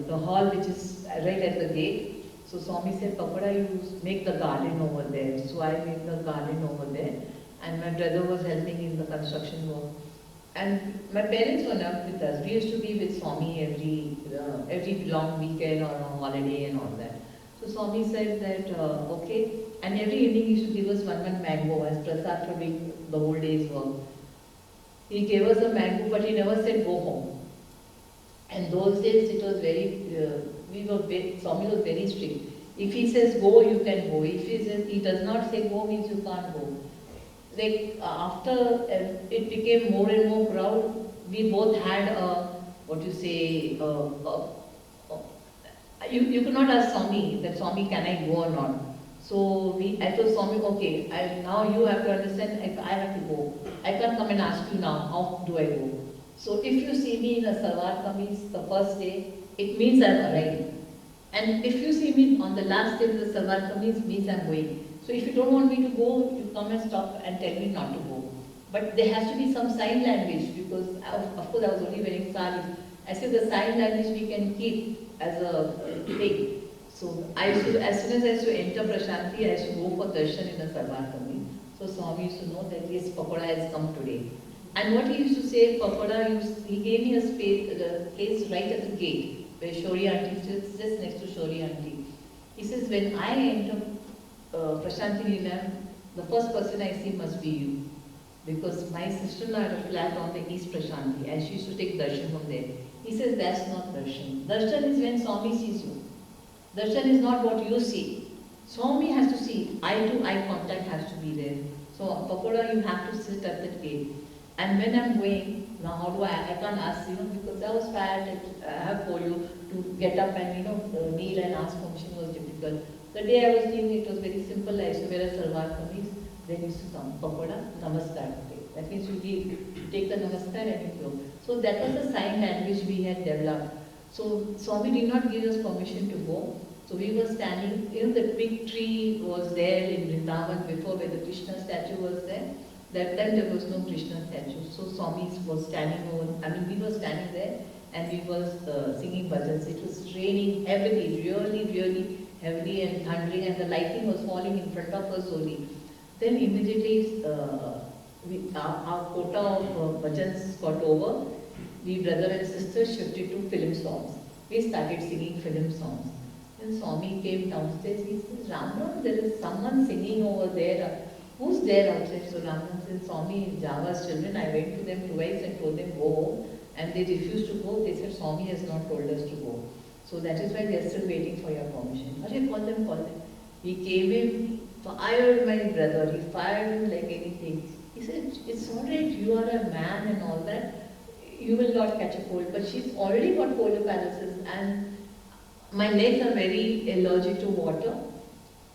the hall which is right at the gate. So Swami said, Papada, you make the garden over there. So I made the garden over there, and my brother was helping in the construction work. And my parents were not with us. We used to be with Swami every long weekend or a holiday and all that. So Swami said that, okay, and every evening he used to give us one mango as prasad for doing the whole day's work. He gave us a mango, but he never said go home. And those days it was Swami was very strict. If he says go, you can go. If he does not say go, means you can't go. Like after it became more and more crowd, we both had you could not ask Swami that, Swami, can I go or not? So I told Swami, okay, now you have to understand, if I have to go, I can't come and ask you now, how do I go? So if you see me in a salwar kameez the first day, it means I've arrived. And if you see me on the last day with the salwar kameez, it means I'm going. So if you don't want me to go, you come and stop and tell me not to go. But there has to be some sign language, because of course I was only wearing sari. I said the sign language we can keep as a thing. So as soon as I used to enter Prashanti, I used to go for darshan in a salwar kameez. So Swami used to know that yes, Pakoda has come today. And what he used to say, Pakoda, he gave me a place right at the gate, where Shori auntie sits, just next to Shori auntie. He says, when I enter Prashanti Nilayam, the first person I see must be you. Because my sister-in-law had a flat on the East Prashanti, and she used to take darshan from there. He says, that's not darshan. Darshan is when Swami sees you. Darshan is not what you see. Swami has to see. Eye-to-eye contact has to be there. So, Pakoda, you have to sit at the gate. And when I'm going, now how do I can't ask, because I was fat, I have polio, to get up and, kneel and ask permission was difficult. The day I was doing it was very simple. I used to wear a salwar kameez, then used to come, Pakoda, namaskar. That means you take the namaskar and you go. So that was the sign language we had developed. So Swami did not give us permission to go. So we were standing, the big tree was there in Vrindavan before, where the Krishna statue was there. That time there was no Krishna statue. So Swami was standing we were standing there, and we were singing bhajans. It was raining heavily, really heavily, and thundering, and the lightning was falling in front of us only. Then immediately our quota of bhajans got over. We brother and sister shifted to film songs. We started singing film songs. Then Swami came downstairs. He said, Ram, there is someone singing over there. Who's there outside? So Ram said, Swami Java's children. I went to them twice and told them go home, and they refused to go. They said, Swami has not told us to go. So that is why they are still waiting for your permission. Okay, call them. He came in, fired my brother. He fired him like anything. He said, it's all right, you are a man and all that. You will not catch a cold. But she's already got polio paralysis, and my legs are very allergic to water.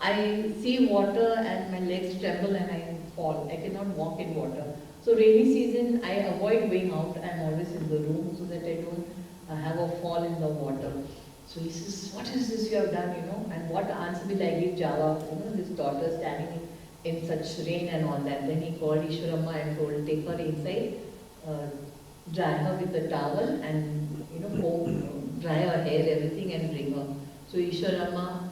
I see water and my legs tremble and I fall. I cannot walk in water. So rainy season, I avoid going out. I'm always in the room so that I don't have a fall in the water. So he says, what is this you have done, and what answer will I give Java, his daughter standing in such rain and all that. Then he called Easwaramma and told, take her inside, dry her with a towel and, dry her hair, everything, and bring her. So Easwaramma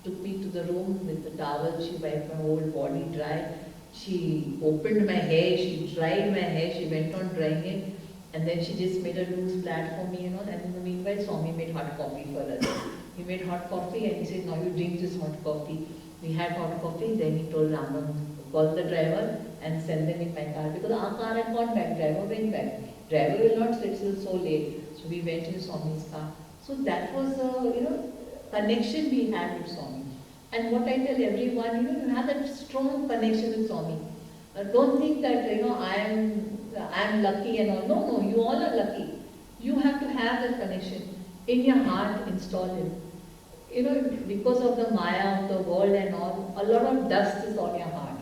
took me to the room with the towel. She wiped my whole body dry. She opened my hair, she dried my hair, she went on drying it. And then she just made a loose plat for me, and in the meanwhile, Swami made hot coffee for us. He made hot coffee and he said, now you drink this hot coffee. We had hot coffee, then he told Ramban, call the driver and send them in my car. Because our car had gone back, driver went back. Driver will not sit till so late. So we went in Swami's car. So that was a, connection we had with Swami. And what I tell everyone, you have that strong connection with Swami. Don't think that, I'm lucky and all. No, no, you all are lucky. You have to have that connection. In your heart, install Him. Because of the maya of the world and all, a lot of dust is on your heart.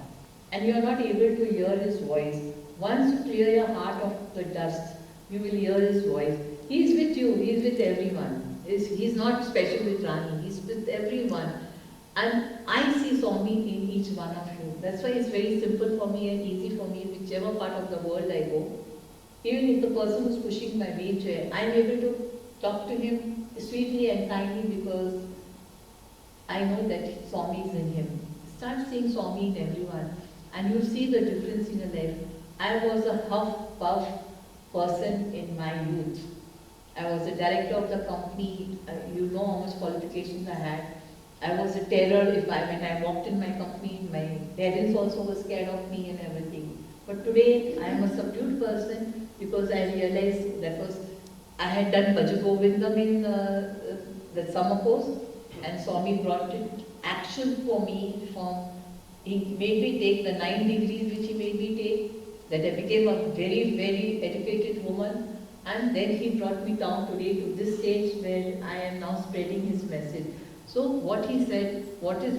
And you are not able to hear His voice. Once you clear your heart of the dust, you will hear His voice. He is with you, He is with everyone. He's not special with Rani, He's with everyone. And I see Swami in each one of you. That's why it's very simple for me and easy for me, whichever part of the world I go. Even if the person who's pushing my wheelchair, I'm able to talk to him sweetly and kindly because I know that Swami is in him. Start seeing Swami in everyone and you'll see the difference in your life. I was a huff-puff person in my youth. I was the director of the company. You know how much qualifications I had. I was a terror when I walked in my company. My parents also were scared of me and everything. But today I am a subdued person because I realized I had done Bhajagovindam in the summer course, and Swami brought it action for me he made me take the 9 degrees which he made me take, that I became a very, very educated woman, and then he brought me down today to this stage where I am now spreading his message. So what he said, what is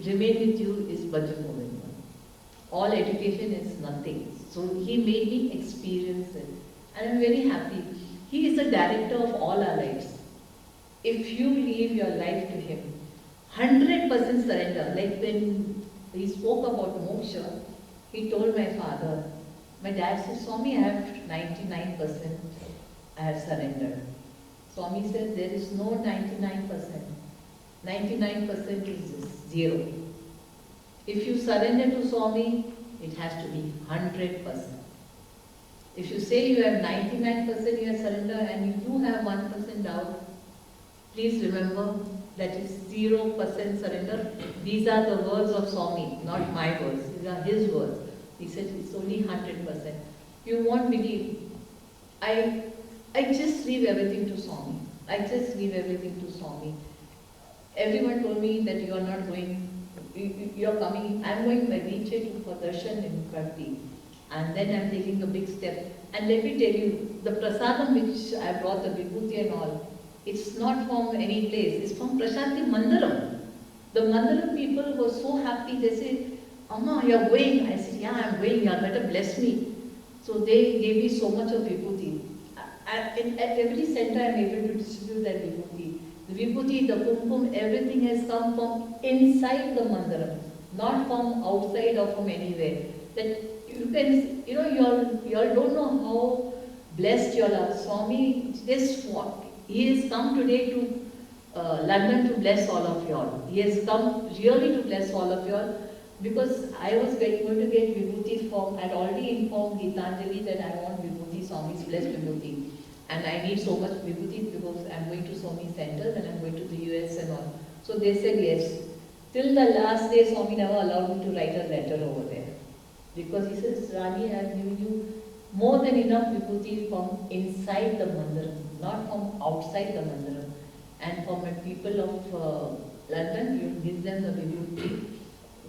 remain with you is Bhajagovindam. All education is nothing. So he made me experience it. And I'm very happy. He is the director of all our lives. If you leave your life to him, 100% surrender. Like when he spoke about moksha, he told my father, my dad said, Swami, I have 99%, I have surrendered. Swami said, there is no 99%. 99% is zero. If you surrender to Swami, it has to be 100%. If you say you have 99% you have surrender and you do have 1% doubt, please remember that is 0% surrender. These are the words of Swami, not my words. These are his words. He said it's only 100%. You won't believe. I just leave everything to Swami. I just leave everything to Swami. Everyone told me that you are not going, you are coming. I'm going by wheelchair for darshan in Karti. And then I'm taking a big step. And let me tell you, the prasadam which I brought, the vibhuti and all, it's not from any place. It's from Prashanti Mandiram. The Mandiram people were so happy. They said, Amma, you're going. I said, yeah, I'm going. You better bless me. So they gave me so much of vibhuti. At every center, I'm able to distribute that vibhuti. The vibhuti, the kumkum, everything has come from inside the mandiram, not from outside or from anywhere. That you can, you all don't know how blessed you all are. Swami, he has come today to London to bless all of you all. He has come really to bless all of you all because I was going to get vibhuti from, I had already informed Gitanjali that I want vibhuti, Swami's blessed vibhuti. And I need so much vibhuti because I'm going to Swami centers and I'm going to the US and all. So they said yes. Till the last day, Swami never allowed me to write a letter over there. Because he says, Rani, I have given you more than enough vibhuti from inside the mandiram, not from outside the mandiram. And for my people of London, you give them the vibhuti.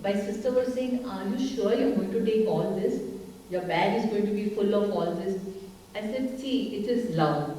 My sister was saying, are you sure you're going to take all this? Your bag is going to be full of all this. I said, see, it is love.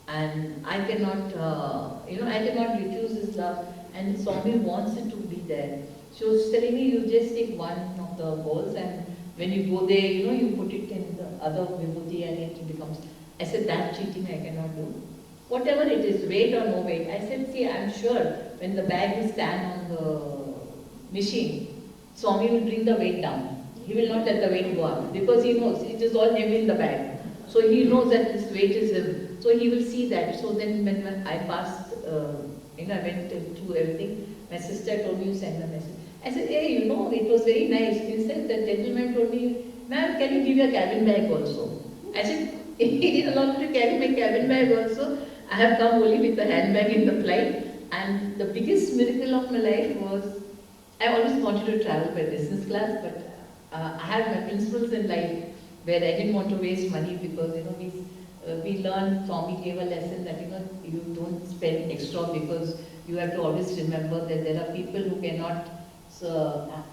And I cannot, I cannot refuse this love. And Swami wants it to be there. She was telling me, you just take one of the bowls and when you go there, you put it in the other vibhuti and it becomes, I said, that cheating I cannot do. Whatever it is, weight or no weight. I said, see, I'm sure when the bag will stand on the machine, Swami will bring the weight down. He will not let the weight go up because he knows it is all heavy in the bag. So he knows that this weight is him. So he will see that. So then when I passed, I went through everything, my sister told me you send a message. I said, hey, it was very nice. He said, the gentleman told me, ma'am, can you give your cabin bag also? I said, he didn't allow me to carry my cabin bag also. I have come only with the handbag in the flight. And the biggest miracle of my life was, I always wanted to travel by business class, but I have my principles in life where I didn't want to waste money because, we learned, Swami gave a lesson that, you don't spend extra because you have to always remember that there are people who cannot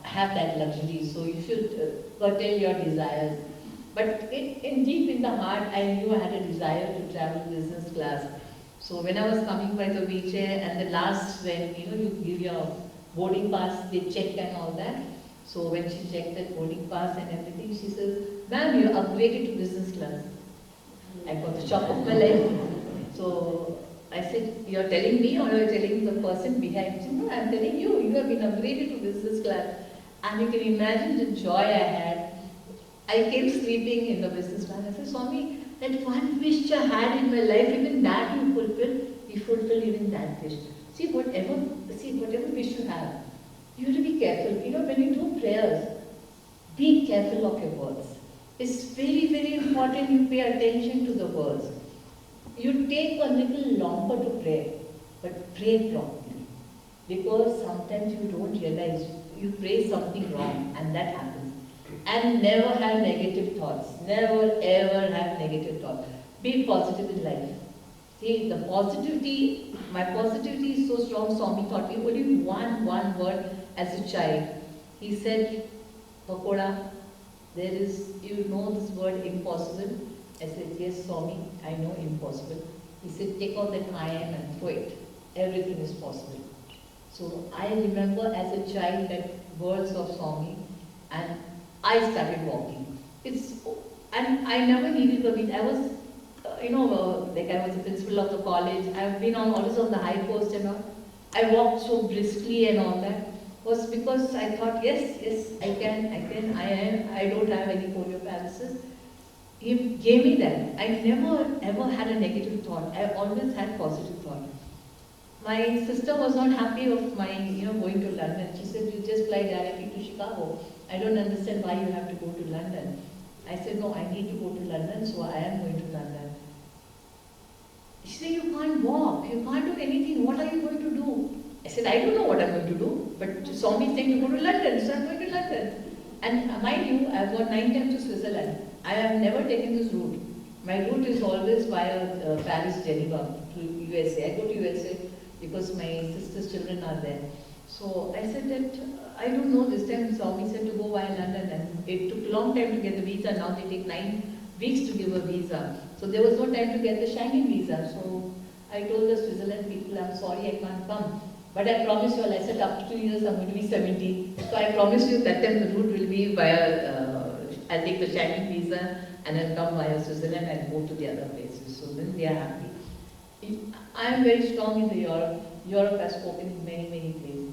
have that luxury, so you should curtail your desires. But in deep in the heart, I knew I had a desire to travel business class. So when I was coming by the wheelchair, and the last, when you give your boarding pass, they check and all that. So when she checked that boarding pass and everything, she says, "Ma'am, you're upgraded to business class." I got the shock of my life. So I said, "You're telling me, or you're telling the person behind?" She said, "No, I'm telling you, you have been upgraded to business class." And you can imagine the joy I had. I came sleeping in the business class. I said, "Swami, that one wish I had in my life, even that you fulfill, you fulfill even that wish." See, whatever wish you have, you have to be careful. When you do prayers, be careful of your words. It's very, very important you pay attention to the words. You take a little longer to pray, but pray properly. Because sometimes you don't realize you pray something wrong, and that happens. And never have negative thoughts. Never ever have negative thoughts. Be positive in life. See, my positivity is so strong. Swami taught me only one word as a child. He said, "Pakoda, you know this word impossible?" I said, "Yes, Swami, I know impossible." He said, "Take out that I am and throw it. Everything is possible." So I remember as a child that words of Swami, and I started walking. And I never needed permission. I was, like I was the principal of the college. I've been always on the high post and all. I walked so briskly and all that. Was because I thought, yes, I can, I don't have any polio paralysis. He gave me that. I never ever had a negative thought. I always had positive thought. My sister was not happy of my, going to London. She said, "You just fly directly to Chicago. I don't understand why you have to go to London." I said, "No, I need to go to London, so I am going to London." She said, "You can't walk, you can't do anything. What are you going to do?" I said, "I don't know what I'm going to do, but Swami is saying to go to London, so I'm going to London." And mind you, I've gone 9 times to Switzerland. I have never taken this route. My route is always via Paris, Geneva, to USA. I go to USA because my sister's children are there. So I said that, I don't know, this time Swami said to go via London, and it took a long time to get the visa. Now they take 9 weeks to give a visa. So there was no time to get the Schengen visa. So I told the Switzerland people, "I'm sorry, I can't come. But I promise you all," I said, "after 2 years I'm going to be 70. So I promise you that time the route will be via, I'll take the Schengen visa and I'll come via Switzerland and go to the other places." So then they are happy. I am very strong in the Europe. Europe has spoken in many, many places.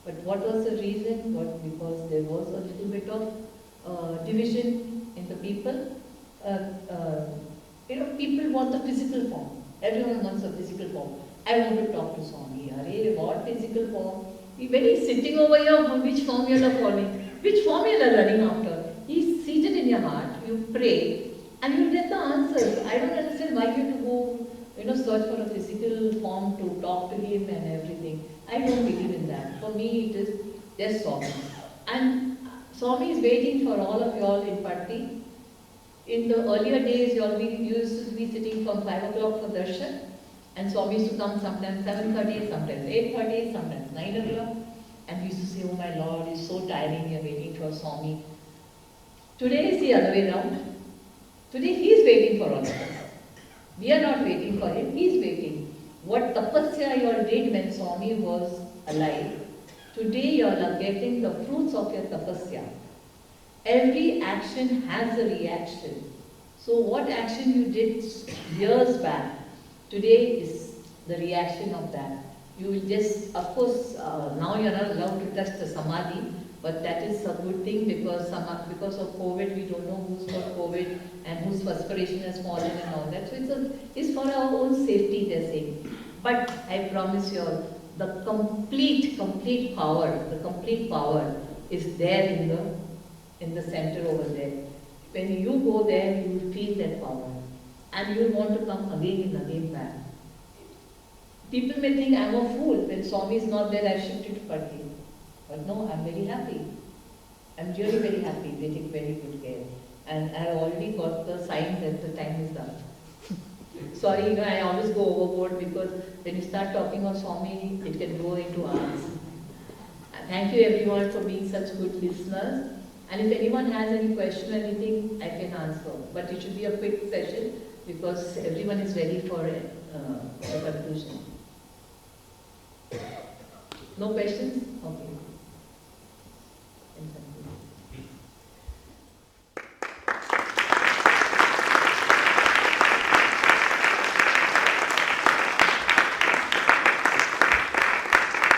But what was the reason? Because there was a little bit of division in the people. People want the physical form. Everyone wants a physical form. I want to talk to Swami. Arey, what physical form? When he's sitting over here, which form you are following? Which form you are running after? He's seated in your heart. You pray, and you get the answers. I don't understand why you have to go, search for a physical form to talk to him and everything. I don't believe in that. For me, it is just Swami. And Swami is waiting for all of you all in Patti. In the earlier days, you all used to be sitting from 5 o'clock for darshan. And Swami used to come sometimes 7:30, sometimes 8:30, sometimes 9 o'clock. And we used to say, "Oh my Lord, it's so tiring, we are waiting for Swami." Today is the other way round. Today he is waiting for all of us. We are not waiting for him, he is waiting. What tapasya you all did when Swami was alive, today you all are getting the fruits of your tapasya. Every action has a reaction. So what action you did years back, today is the reaction of that. You will just, of course, now you are not allowed to touch the samadhi, but that is a good thing because of COVID, we don't know who's got COVID and whose perspiration has fallen and all that. So it's for our own safety, they're saying. But I promise you all, the complete power is there in the center over there. When you go there, you will feel that power. And you will want to come again and again back. People may think I'm a fool. When Swami is not there, I've shifted to Patti. But no, I'm very happy. I'm really very happy. They take very good care. And I already got the sign that the time is up. Sorry, I always go overboard because when you start talking of Swami, it can go into hours. Thank you everyone for being such good listeners. And if anyone has any question or anything, I can answer. But it should be a quick session because everyone is ready for a conclusion. No questions? Okay.